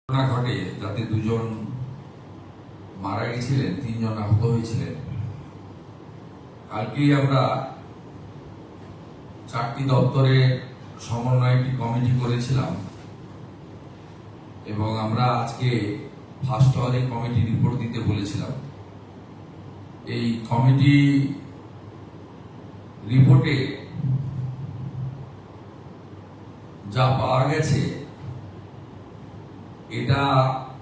ঘটনা ঘটে যাতে দুজন মারা গেছিলেন, 3 জন আহত হয়েছিলেন। কালকেই আমরা 4টি দপ্তরে সমন্বয় একটি কমিটি করেছিলাম এবং আমরা আজকে ফার্স্ট আওয়ারে কমিটি রিপোর্ট দিতে বলেছিলাম। এই কমিটি রিপোর্টে যা পাওয়া গেছে এটা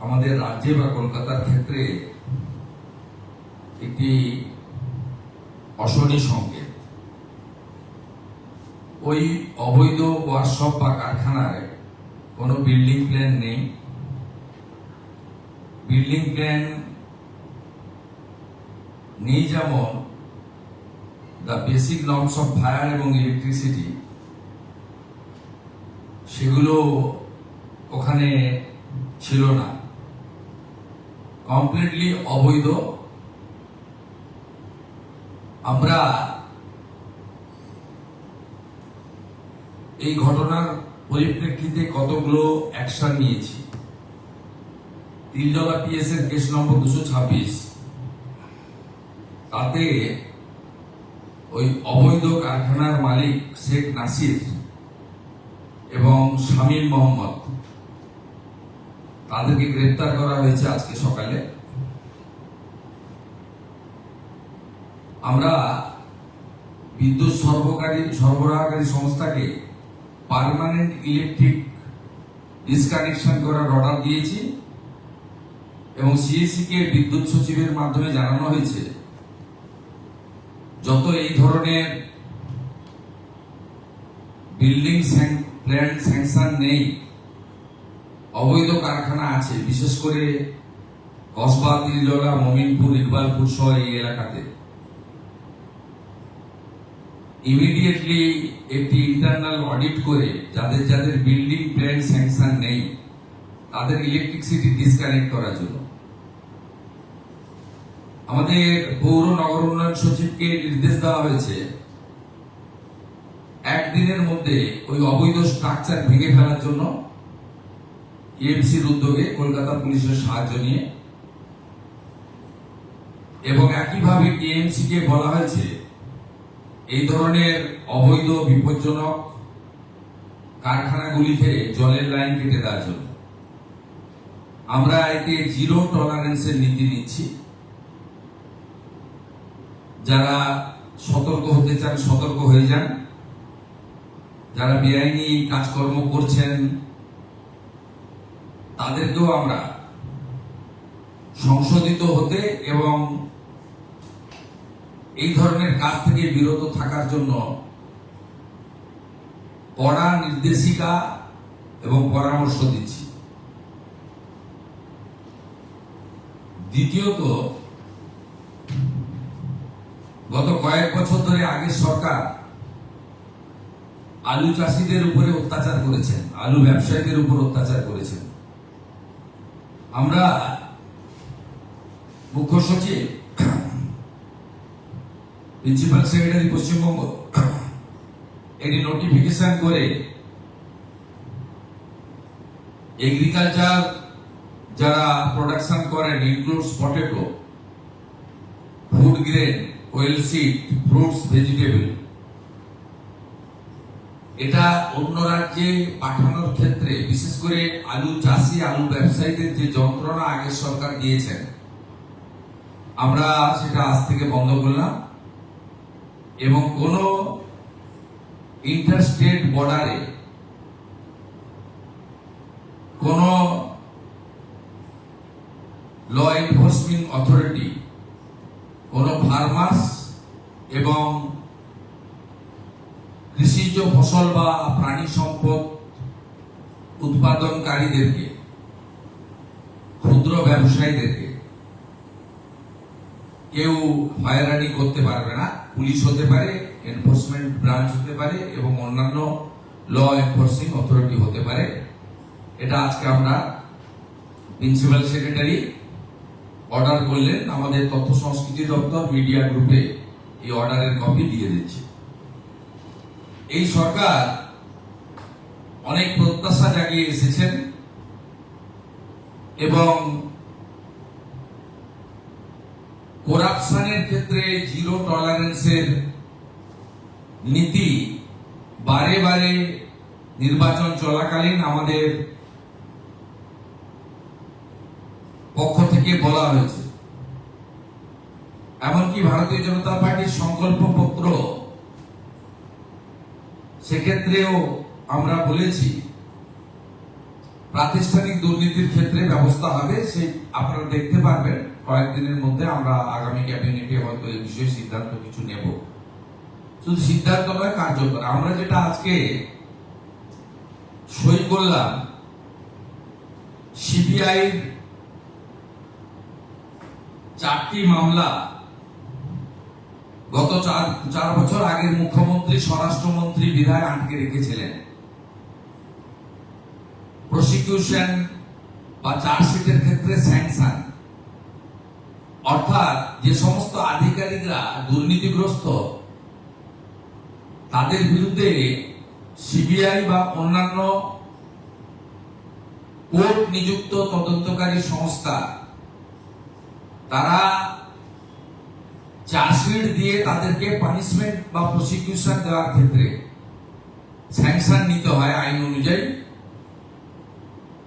আমাদের রাজ্যে বা কলকাতার ক্ষেত্রে একটি অশনি সংকেত। ওই অবৈধ ওয়ার্কশপ বা কারখানায় কোনো বিল্ডিং প্ল্যান নেই। বিল্ডিং প্ল্যান নেই যেমন the basic norms of fire এবং ইলেকট্রিসিটি, সেগুলো ওখানে ছিল না, কমপ্লিটলি অবৈধ। আমরা এই ঘটনার পরিপ্রেক্ষিতে কতগুলো অ্যাকশন নিয়েছি। তিলজলা পিএস এর কেস নম্বর 226, তাতে ওই অবৈধ কারখানার মালিক শেখ নাসির এবং শামীম মোহাম্মদ, তাদেরকে গ্রেপ্তার করা হয়েছে আজকে সকালে। আমরা বিদ্যুৎ সরবরাহকারী সংস্থাকে পার্মানেন্ট ইলেকট্রিক ডিসকানেকশন করার অর্ডার দিয়েছি এবং সিএসসি কে বিদ্যুৎ সচিবের মাধ্যমে জানানো হয়েছে যত এই ধরনের বিল্ডিং প্ল্যান স্যাংশন নেই, অবৈধ কারখানা আছে, বিশেষ করে কসবা, তিলজলা, মমিনপুর, ইকবালপুর সহ এই এলাকাতে, ইমিডিয়েটলি একটি ইন্টারনাল অডিট করে যাদের যাদের বিল্ডিং প্ল্যান স্যাংশন নেই তাদের ইলেকট্রিসিটি ডিসকানেক্ট করার জন্য আমাদের পৌর নগর উন্নয়ন সচিবকে নির্দেশ দেওয়া হয়েছে একদিনের মধ্যে ওই অবৈধ স্ট্রাকচার ভেঙে ফেলার জন্য এএমসির উদ্যোগে, কলকাতা পুলিশের সাহায্য নিয়ে। এবং একইভাবে এএমসি কে বলা হয়েছে এই ধরনের অবৈধ বিপজ্জনক কারখানাগুলিতে জলের লাইন কেটে দেওয়ার জন্য। আমরা এতে জিরো টলারেন্সের নীতি নিচ্ছি। যারা সতর্ক হতে চান সতর্ক হয়ে যান, যারা বেআইনি কাজকর্ম করছেন তাদেরকেও আমরা সংশোধিত হতে এবং এই ধরনের কাজ থেকে বিরত থাকার জন্য কড়া নির্দেশিকা এবং পরামর্শ দিচ্ছি। দ্বিতীয়ত, গত কয়েক বছর ধরে আগের সরকার আলু চাষিদের উপরে অত্যাচার করেছেন, আলু ব্যবসায়ীদের উপর অত্যাচার করেছেন। আমরা মুখ্য সচিব, প্রিন্সিপাল সেক্রেটারি পশ্চিমবঙ্গ এটি নোটিফিকেশন করে এগ্রিকালচার যারা প্রোডাকশন করেন, includes potato, food grain, well seed, fruits, vegetable, এটা অন্য রাজ্যে পাঠানোর ক্ষেত্রে বিশেষ করে আলু চাষি, আলু ব্যবসায়ীদের যে যন্ত্রণা আগের সরকার দিয়েছেন, আমরা সেটা আজ থেকে বন্ধ করলাম এবং কোন ইন্টারস্টেট বর্ডারে কোন ল এনফোর্সমেন্ট অথরিটি কোন ফার্মার্স এবং কৃষিজ ফসল বা প্রাণী সম্পদ উৎপাদনকারীদেরকে, ক্ষুদ্র ব্যবসায়ীদেরকে কেউ হয়রানি করতে পারবে না। পুলিশ হতে পারে, এনফোর্সমেন্ট ব্রাঞ্চ হতে পারে এবং অন্যান্য ল এনফোর্সিং অথরিটি হতে পারে। এটা আজকে আমরা প্রিন্সিপাল সেক্রেটারি অর্ডার করলেন, আমাদের তথ্য সংস্কৃতি দপ্তর মিডিয়া গ্রুপে এই অর্ডারের কপি দিয়ে দিচ্ছে। এই সরকার অনেক প্রত্যাশা জাগিয়ে এসেছেন এবং করাপশনের ক্ষেত্রে জিরো টলারেন্সের নীতি বারে বারে নির্বাচন চলাকালীন আমাদের পক্ষ থেকে বলা হয়েছে। এমনকি ভারতীয় জনতা পার্টির সংকল্পপত্র সেক্ষেত্রেও আমরা বলেছি প্রাতিষ্ঠানিক দুর্নীতির ক্ষেত্রে ব্যবস্থা হবে। সেই আপনারা দেখতে পারবেন কয়েকদিনের মধ্যে আমরা আগামী ক্যাবিনেটে হয়তো এই বিষয়ে সিদ্ধান্ত কিছু নেব। শুধু সিদ্ধান্ত নয়, কার্যকর। আমরা যেটা আজকে সই করলাম, সিবিআই 4টি মামলা গত 4 বছর আগের মুখ্যমন্ত্রী, স্বরাষ্ট্রমন্ত্রী, বিধায় আটকে রেখেছিলেন। প্রসিকিউশন বা চার্জশিটের ক্ষেত্রে স্যাংশন, অর্থাৎ যে সমস্ত আধিকারিকরা দুর্নীতিগ্রস্ত তাদের বিরুদ্ধে সিবিআই বা অন্যান্য কোর্ট নিযুক্ত তদন্তকারী সংস্থা তারা চার্জশিট দিয়ে তাদেরকে পানিশমেন্ট বা প্রসিকিউশন দেওয়ার ক্ষেত্রে স্যাংশন নিতে হয় আইন অনুযায়ী।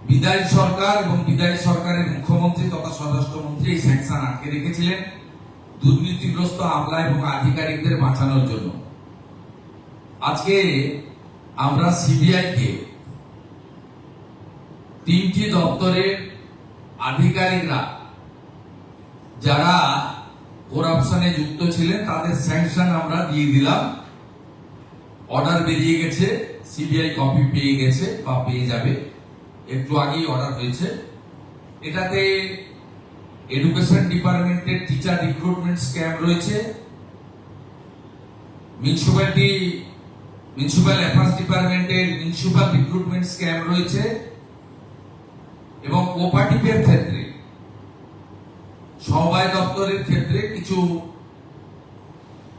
বিদায়ী সরকার এবং বিদায়ী সরকারের মুখ্যমন্ত্রী তথা স্বরাষ্ট্রমন্ত্রী এই স্যাংশন আটকে রেখেছিলেন দুর্নীতিগ্রস্ত আমলা এবং আধিকারিকদের বাঁচানোর জন্য। আজকে আমরা সিবিআই কে 3টি দপ্তরের আধিকারিকরা যারা করাপশনে যুক্ত ছিলেন তাদের স্যাংশন আমরা দিয়ে দিলাম। অর্ডার বেরিয়ে গেছে, সিবিআই কপি পেয়ে গেছে বা পেয়ে যাবে, একটু আগেই অর্ডার হয়েছে। এটাতে এডুকেশন ডিপার্টমেন্টের টিচার রিক্রুটমেন্ট স্ক্যাম রয়েছে, মিউনিসিপ্যাল অ্যাফেয়ার্স ডিপার্টমেন্টের মিউনিসিপ্যাল রিক্রুটমেন্ট স্ক্যাম রয়েছে এবং কোঅপারেটিভের ক্ষেত্রে সমবায় দপ্তরের ক্ষেত্রে কিছু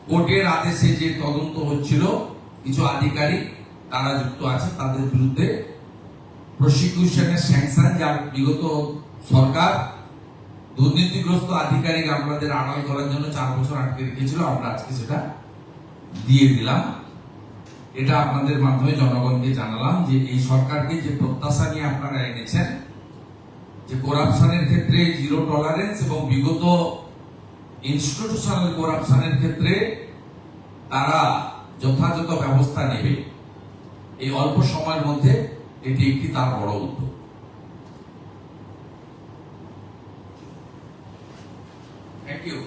কোর্টের আদেশে যে তদন্ত হচ্ছিল কিছু আধিকারিক তারা যুক্ত আছে, তাদের বিরুদ্ধে প্রসিকিউশনের স্যাংশন, যা বিগত সরকার দুর্নীতিগ্রস্ত আধিকারিক আমাদের আড়াল করার জন্য 4 বছর আটকে রেখেছিল, আমরা আজকে সেটা দিয়ে দিলাম। এটা আপনাদের মাধ্যমে জনগণকে জানালাম যে এই সরকারকে যে প্রত্যাশা নিয়ে আপনারা এনেছেন যে করাপশনের ক্ষেত্রে জিরো টলারেন্স এবং বিগত ইনস্টিটিউশনাল করাপশনের ক্ষেত্রে তারা যথাযথ ব্যবস্থা নেবে, এই অল্প সময়ের মধ্যে এটি একটি তার বড় উদ্যোগ। Thank you.